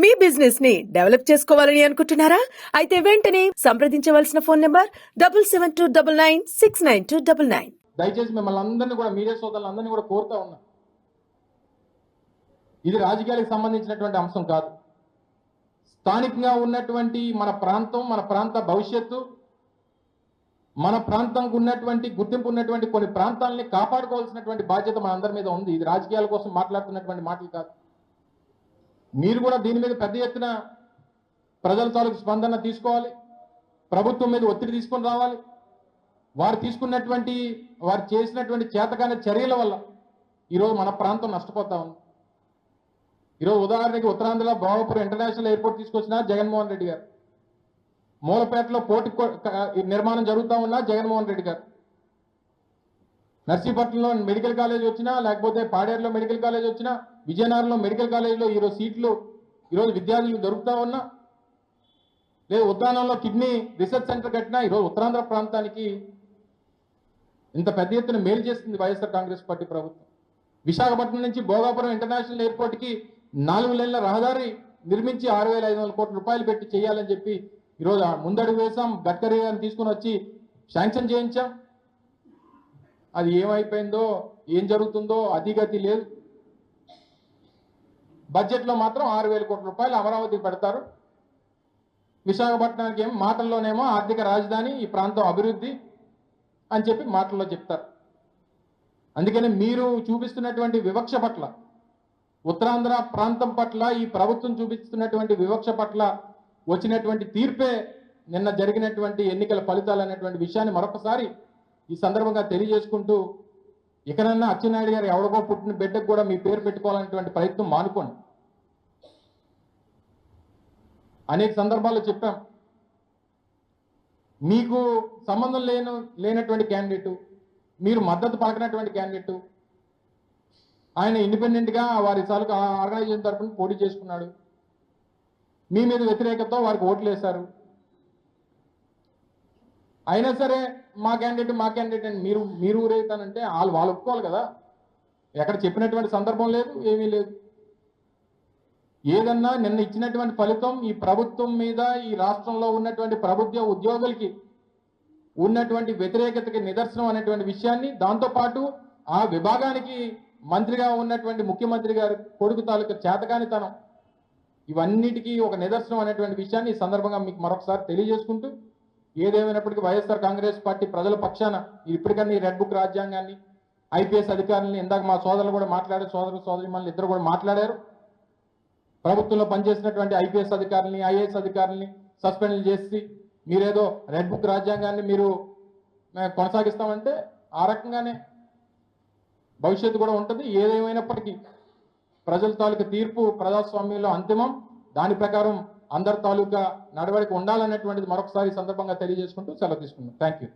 మీ business ని develop చేసుకోవాలని అనుకుంటున్నారా? అయితే వెంటనే సంప్రదించవలసిన ఫోన్ నంబర్ 7729969299. దయచేసి మిమ్మల్ని అందరినీ కూడా మీడియా సోదరులందరినీ కూడా కోరుతా ఉన్నా, ఇది రాజకీయాలకు సంబంధించినటువంటి అంశం కాదు. స్థానికంగా ఉన్నటువంటి మన ప్రాంతం, మన ప్రాంత భవిష్యత్తు, మన ప్రాంతంకు ఉన్నటువంటి గుర్తింపు ఉన్నటువంటి కొన్ని ప్రాంతాలని కాపాడుకోవాల్సినటువంటి బాధ్యత మన అందరి మీద ఉంది. ఇది రాజకీయాల కోసం మాట్లాడుతున్నటువంటి మాటలు కాదు. మీరు కూడా దీని మీద పెద్ద ఎత్తున ప్రజల తాలూకు స్పందన తీసుకోవాలి, ప్రభుత్వం మీద ఒత్తిడి తీసుకొని రావాలి. వారు చేసినటువంటి చేతకాని చర్యల వల్ల ఈరోజు మన ప్రాంతం నష్టపోతా ఉంది. ఈరోజు ఉదాహరణకి ఉత్తరాంధ్రలో భోగాపురం ఇంటర్నేషనల్ ఎయిర్పోర్ట్ తీసుకొచ్చిన జగన్మోహన్ రెడ్డి గారు, మూలపేటలో పోర్టు నిర్మాణం జరుగుతూ ఉన్నా జగన్మోహన్ రెడ్డి గారు, నర్సీపట్నంలో మెడికల్ కాలేజ్ వచ్చినా, లేకపోతే పాడేరులో మెడికల్ కాలేజ్ వచ్చినా, విజయనగరంలో మెడికల్ కాలేజీలో ఈరోజు సీట్లు ఈరోజు విద్యార్థులకు దొరుకుతూ ఉన్నా, లేదు ఉద్యానంలో కిడ్నీ రీసెర్చ్ సెంటర్ కట్టినా ఈరోజు ఉత్తరాంధ్ర ప్రాంతానికి ఇంత పెద్ద ఎత్తున మేలు చేస్తుంది వైఎస్ఆర్ కాంగ్రెస్ పార్టీ ప్రభుత్వం. విశాఖపట్నం నుంచి భోగాపురం ఇంటర్నేషనల్ ఎయిర్పోర్ట్కి 4 లేన్ల రహదారి నిర్మించి 6,500 కోట్ల రూపాయలు పెట్టి చేయాలని చెప్పి ఈరోజు ముందడుగు వేసాం. గడ్కరీ గారిని తీసుకుని వచ్చి శాంక్షన్ చేయించాం. అది ఏమైపోయిందో, ఏం జరుగుతుందో అధిగతి లేదు. బడ్జెట్లో మాత్రం 6,000 కోట్ల రూపాయలు అమరావతికి పెడతారు. విశాఖపట్నానికి ఏం మాటల్లోనేమో ఆర్థిక రాజధాని, ఈ ప్రాంతం అభివృద్ధి అని చెప్పి మాటల్లో చెప్తారు. అందుకని మీరు చూపిస్తున్నటువంటి వివక్ష పట్ల, ఉత్తరాంధ్ర ప్రాంతం పట్ల ఈ ప్రభుత్వం చూపిస్తున్నటువంటి వివక్ష పట్ల వచ్చినటువంటి తీర్పే నిన్న జరిగినటువంటి ఎన్నికల ఫలితాలు అనేటువంటి విషయాన్ని మరొకసారి ఈ సందర్భంగా తెలియజేసుకుంటూ, ఇకనన్నా అచ్చెన్నాయుడు గారు ఎవరికో పుట్టిన బిడ్డకు కూడా మీ పేరు పెట్టుకోవాలనేటువంటి ప్రయత్నం మానుకోండి. అనేక సందర్భాల్లో చెప్పాం, మీకు సంబంధం లేనటువంటి క్యాండిడేటు, మీరు మద్దతు పలకనటువంటి క్యాండిడేటు, ఆయన ఇండిపెండెంట్గా వారి తాలూకు ఆర్గనైజేషన్ తరఫున పోటీ చేసుకున్నాడు. మీ మీద వ్యతిరేకతతో వారికి ఓట్లు వేశారు. అయినా సరే మా క్యాండిడేట్ అని మీరు ఊరేగుతానంటే వాళ్ళు ఒప్పుకోవాలి కదా. ఎక్కడ చెప్పినటువంటి సందర్భం లేదు, ఏమీ లేదు. ఏదన్నా నిన్న ఇచ్చినటువంటి ఫలితం ఈ ప్రభుత్వం మీద, ఈ రాష్ట్రంలో ఉన్నటువంటి ప్రభుత్వ ఉద్యోగులకి ఉన్నటువంటి వ్యతిరేకతకి నిదర్శనం అనేటువంటి విషయాన్ని, దాంతోపాటు ఆ విభాగానికి మంత్రిగా ఉన్నటువంటి ముఖ్యమంత్రి గారి కొడుకు తాలూకు చేతకానితనం, ఇవన్నిటికీ ఒక నిదర్శనం అనేటువంటి విషయాన్ని ఈ సందర్భంగా మీకు మరొకసారి తెలియజేసుకుంటూ, ఏదేమైనప్పటికీ వైఎస్ఆర్ కాంగ్రెస్ పార్టీ ప్రజల పక్షాన ఇప్పటికన్నా ఈ రెడ్ బుక్ రాజ్యాంగాన్ని, ఐపీఎస్ అధికారులని, ఇందాక మా సోదరులు కూడా మాట్లాడారు, సోదరిమణులు ఇద్దరు కూడా మాట్లాడారు, ప్రభుత్వంలో పనిచేసినటువంటి ఐపీఎస్ అధికారులని, ఐఏఎస్ అధికారులని సస్పెండ్ చేసి మీరేదో రెడ్ బుక్ రాజ్యాంగాన్ని మీరు కొనసాగిస్తామంటే ఆ రకంగానే భవిష్యత్తు కూడా ఉంటుంది. ఏదేమైనప్పటికీ ప్రజల తాలూకా తీర్పు ప్రజాస్వామ్యంలో అంతిమం. దాని ప్రకారం అందరి తాలూకా నడవడిక ఉండాలనేటువంటిది మరొకసారి సందర్భంగా తెలియజేసుకుంటూ సెలవు తీసుకున్నాం. Thank you.